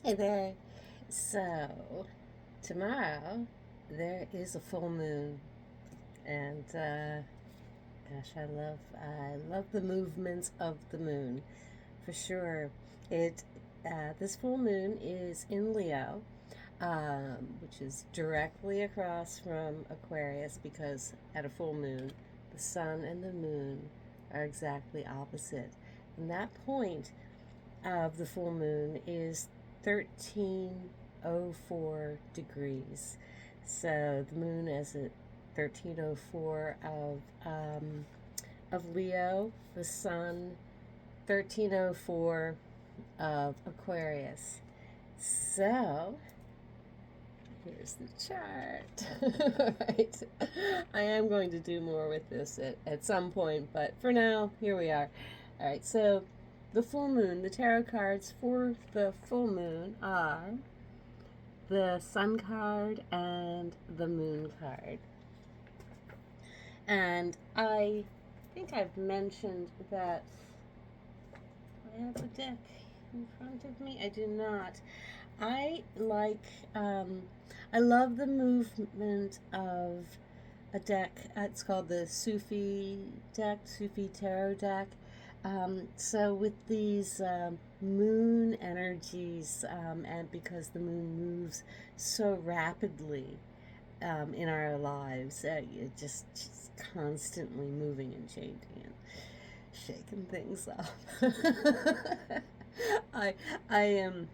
Hey there. So, tomorrow there is a full moon, and gosh, I love the movements of the moon for sure. It This full moon is in Leo, which is directly across from Aquarius because at a full moon, the sun and the moon are exactly opposite. And that point of the full moon is 1304 degrees. So the moon is at 1304 of Leo, the sun 1304 of Aquarius. So here's the chart. Right. I am going to do more with this at some point, but for now, here we are. All right, so the full moon, the tarot cards for the full moon are the sun card and the moon card. And I think I've mentioned that I have a deck in front of me. I do not. I like, I love the movement of a deck. It's called the Sufi deck, Sufi Tarot deck. So with these moon energies, and because the moon moves so rapidly in our lives, it just constantly moving and changing and shaking things up. I I am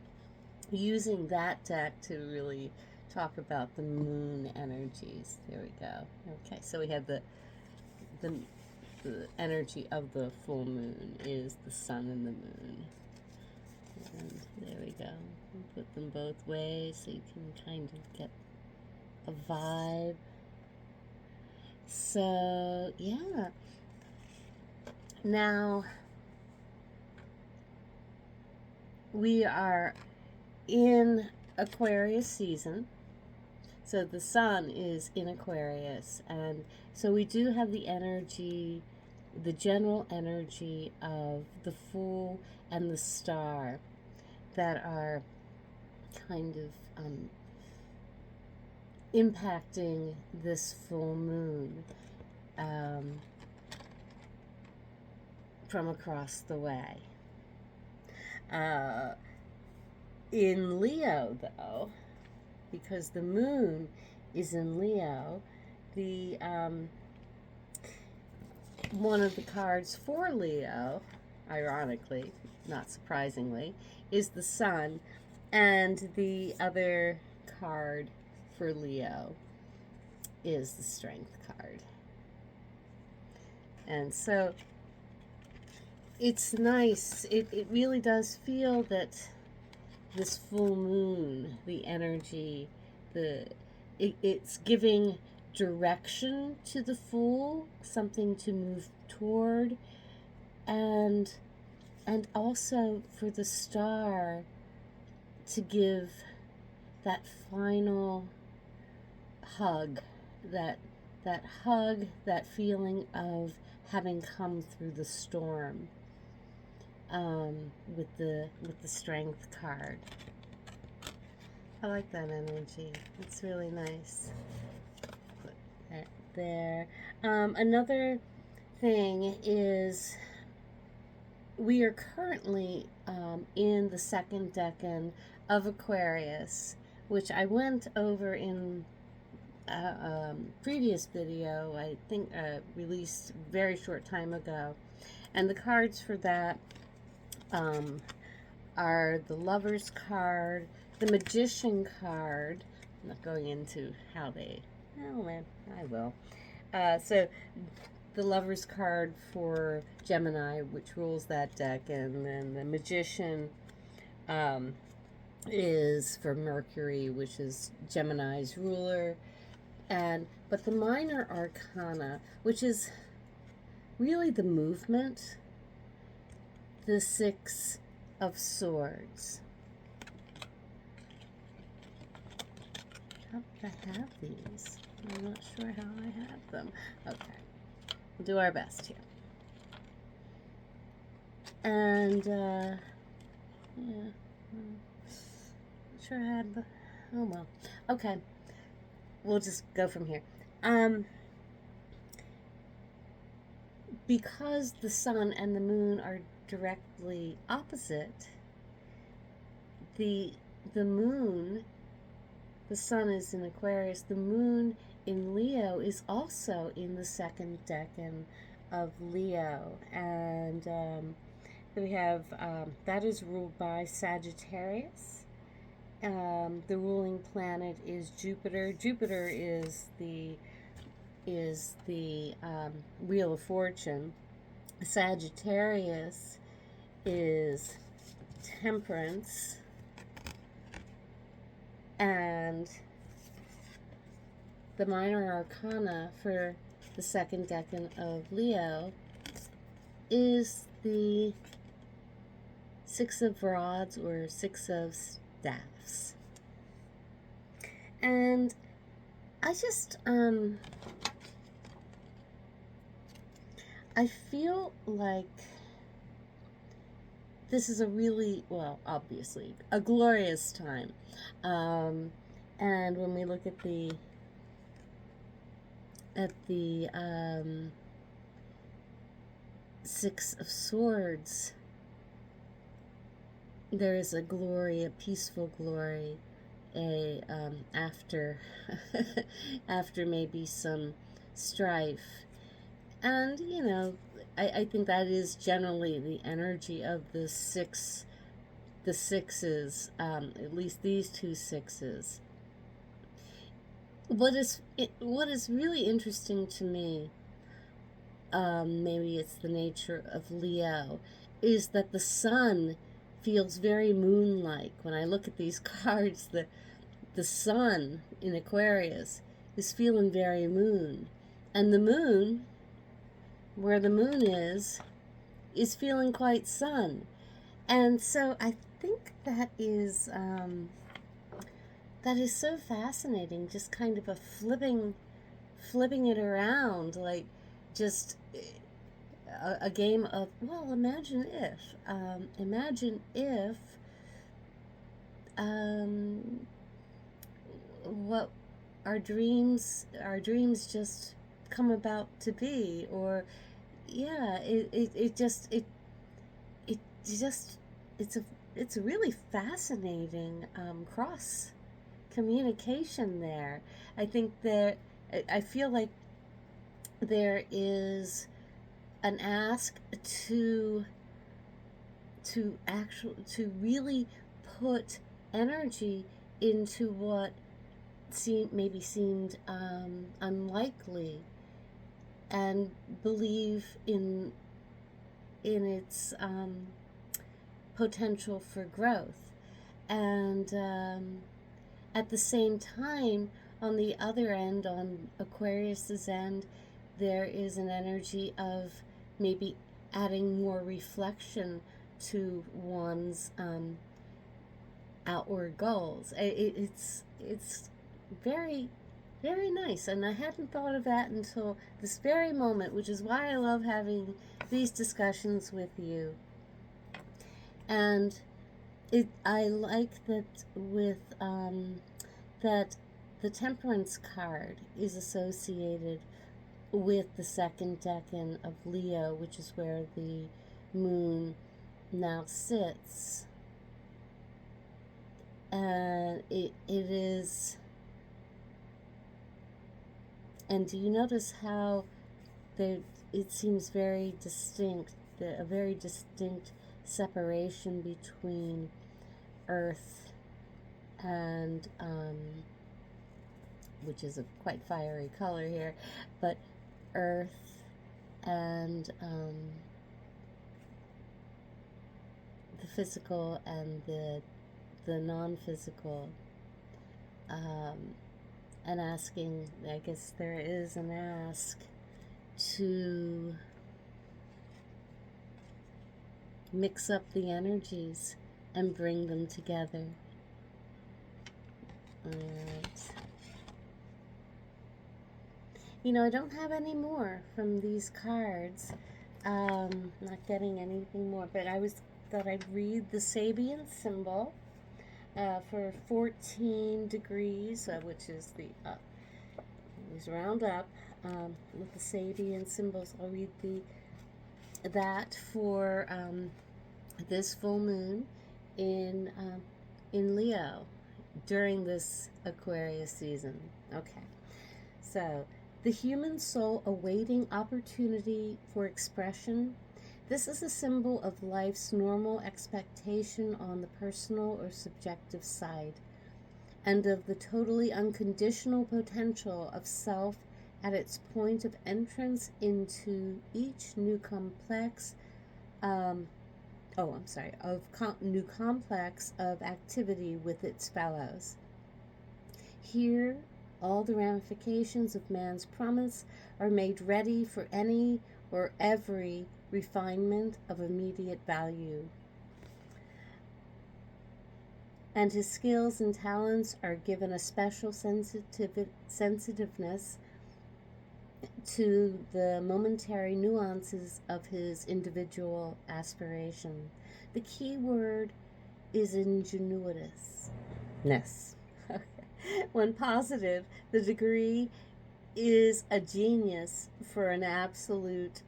using that deck to really talk about the moon energies. There we go. Okay, so we have the the energy of the full moon is the sun and the moon. And there we go. We'll put them both ways so you can kind of get a vibe. So, yeah. Now, we are in Aquarius season. So the sun is in Aquarius. And so we do have the energy, the general energy of the Fool and the Star that are kind of impacting this full moon from across the way. Uh, in Leo, though, because the moon is in Leo, the one of the cards for Leo, ironically, not surprisingly, is the sun, and the other card for Leo is the Strength card. And so it's nice. It really does feel that this full moon, the energy, it's giving direction to the Fool, something to move toward, and also for the Star to give that final hug, that hug, that feeling of having come through the storm, with the Strength card. I like that energy. It's really nice. Put that there. Another thing is we are currently in the second decan of Aquarius, which I went over in a previous video, I think released very short time ago. And the cards for that are the Lover's card, the Magician card. I'm not going into how they, oh man, I will. So the Lover's card for Gemini, which rules that deck, and then the Magician is for Mercury, which is Gemini's ruler. But the Minor Arcana, which is really the movement, the Six of Swords. How did I have these? I'm not sure how I had them. Okay, we'll do our best here. And yeah, sure I had the. Oh well. Okay. We'll just go from here. Because the sun and the moon are directly opposite, the moon, the sun is in Aquarius, the moon in Leo is also in the second decan of Leo, and we have that is ruled by Sagittarius. The ruling planet is Jupiter. Jupiter is the Wheel of Fortune. Sagittarius is Temperance, and the minor arcana for the second decan of Leo is the Six of Rods or Six of Staffs. And I just I feel like this is a really, well, obviously, a glorious time. And when we look at the Six of Swords, there is a glory, a peaceful glory, after after maybe some strife. And I think that is generally the energy of the sixes, at least these two sixes. What is really interesting to me, maybe it's the nature of Leo, is that the sun feels very moon-like. When I look at these cards, the sun in Aquarius is feeling very moon, and the moon, where the moon is feeling quite sun. And so I think that is so fascinating, just kind of a flipping it around, like just a game of, well, imagine if what our dreams just come about to be, or it's a really fascinating cross communication there. I think that I feel like there is an ask to really put energy into what seemed unlikely, and believe in its potential for growth. And at the same time, on the other end, on Aquarius's end, there is an energy of maybe adding more reflection to one's outward goals. It's very, very nice, and I hadn't thought of that until this very moment, which is why I love having these discussions with you. And I like that with that the Temperance card is associated with the second decan of Leo, which is where the moon now sits. And it is, and do you notice how it seems very distinct, a very distinct separation between Earth and which is a quite fiery color here, but Earth and the physical and the non-physical, and asking, I guess there is an ask to mix up the energies and bring them together. Alright. I don't have any more from these cards. Not getting anything more, but I thought I'd read the Sabian symbol. for 14 degrees, which is the always round up with the Sabian symbols. I'll read that for this full moon in Leo during this Aquarius season. Okay, so the human soul awaiting opportunity for expression. This is a symbol of life's normal expectation on the personal or subjective side, and of the totally unconditional potential of self at its point of entrance into each new complex new complex of activity with its fellows. Here, all the ramifications of man's promise are made ready for any or every refinement of immediate value. And his skills and talents are given a special sensitiveness to the momentary nuances of his individual aspiration. The key word is ingenuousness. When positive, the degree is a genius for an absolute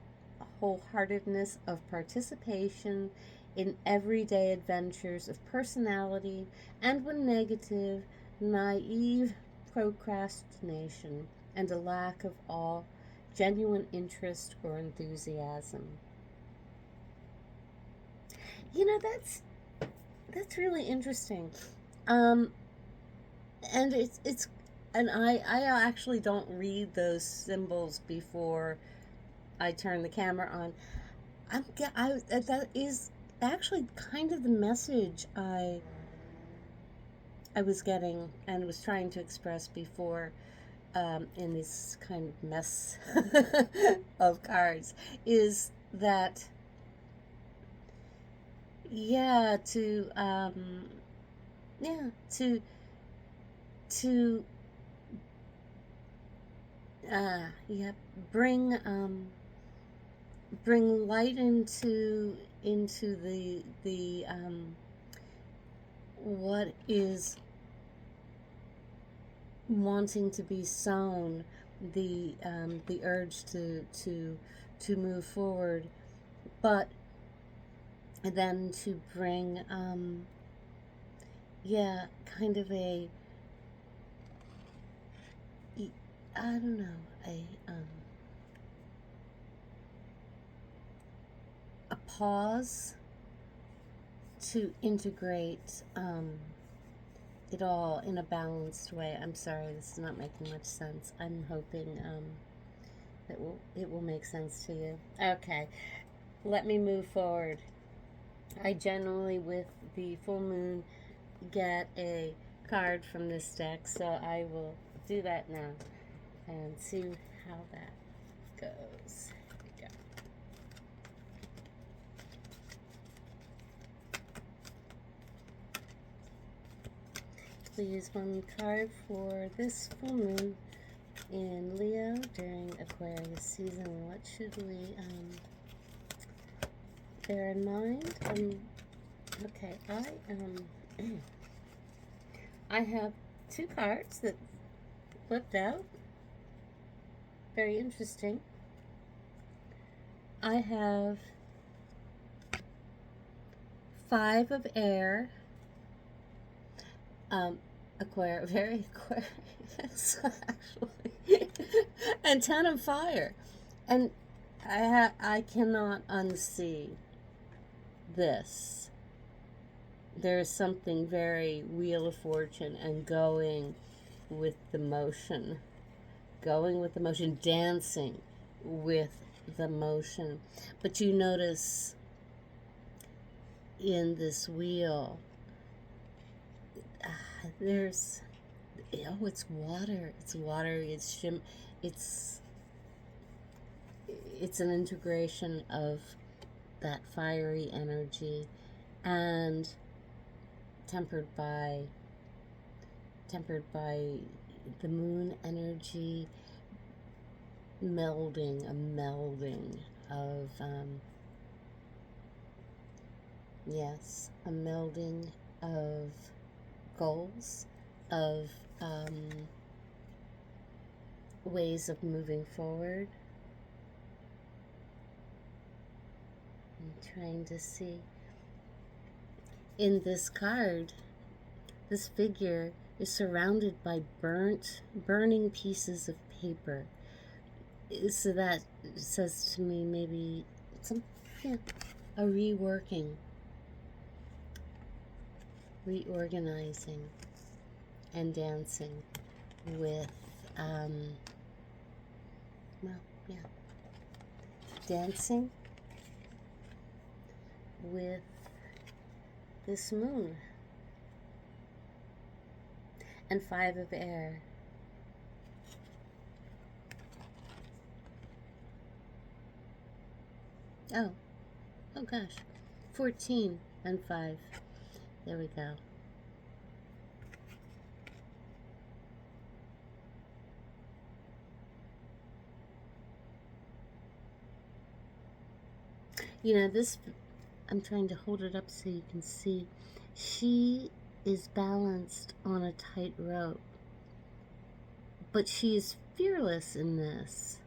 wholeheartedness of participation in everyday adventures of personality, and when negative, naive procrastination and a lack of all genuine interest or enthusiasm. You know, that's really interesting. And it's and I actually don't read those symbols before I turn the camera on. That is actually kind of the message I was getting and was trying to express before in this kind of mess of cards, is that to bring light into the what is wanting to be sown, the urge to move forward, but then to bring kind of a I don't know, a pause to integrate it all in a balanced way. I'm sorry, this is not making much sense. I'm hoping that it will make sense to you. Okay, let me move forward. I generally, with the full moon, get a card from this deck, so I will do that now and see how that goes. Here we go. Please, one card for this full moon in Leo during Aquarius season. What should we bear in mind? Okay, I have two cards that flipped out. Very interesting. I have 5 of air, very Aquarius actually, and 10 of fire, and I cannot unsee this. There's something very Wheel of Fortune and going with the motion, dancing with the motion. But you notice in this wheel, there's, it's water. It's an integration of that fiery energy and tempered by the moon energy, a melding of a melding of goals, of ways of moving forward. I'm trying to see. In this card, this figure is surrounded by burning pieces of paper. So that says to me maybe a reworking, reorganizing, and dancing with, dancing with this moon. And 5 of air. Oh gosh. 14 and 5. There we go. You know, this, I'm trying to hold it up so you can see. She is balanced on a tightrope, but she is fearless in this,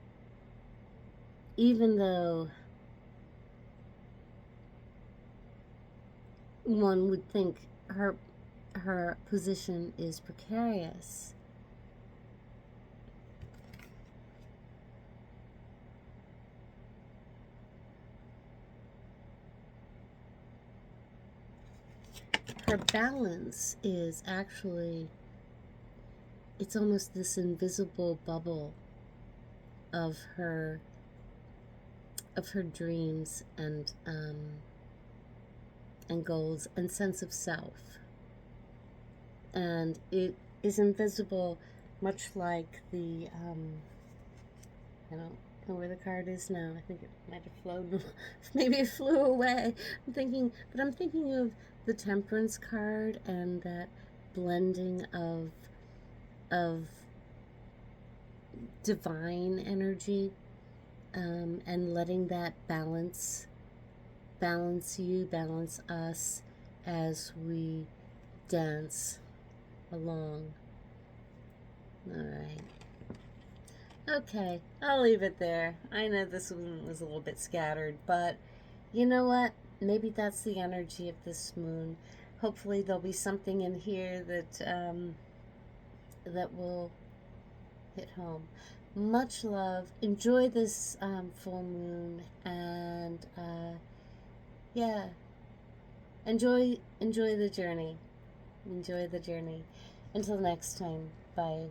even though one would think her position is precarious. Her balance is actually, it's almost this invisible bubble of her dreams and goals and sense of self. And it is invisible, much like the, I don't know where the card is now. I think it might have flown, maybe it flew away. I'm thinking of the Temperance card and that blending of divine energy, and letting that balance you, balance us as we dance along. All right. Okay, I'll leave it there. I know this one was a little bit scattered, but you know what? Maybe that's the energy of this moon. Hopefully there'll be something in here that will hit home. Much love. Enjoy this full moon, and yeah, enjoy the journey. Enjoy the journey. Until next time. Bye.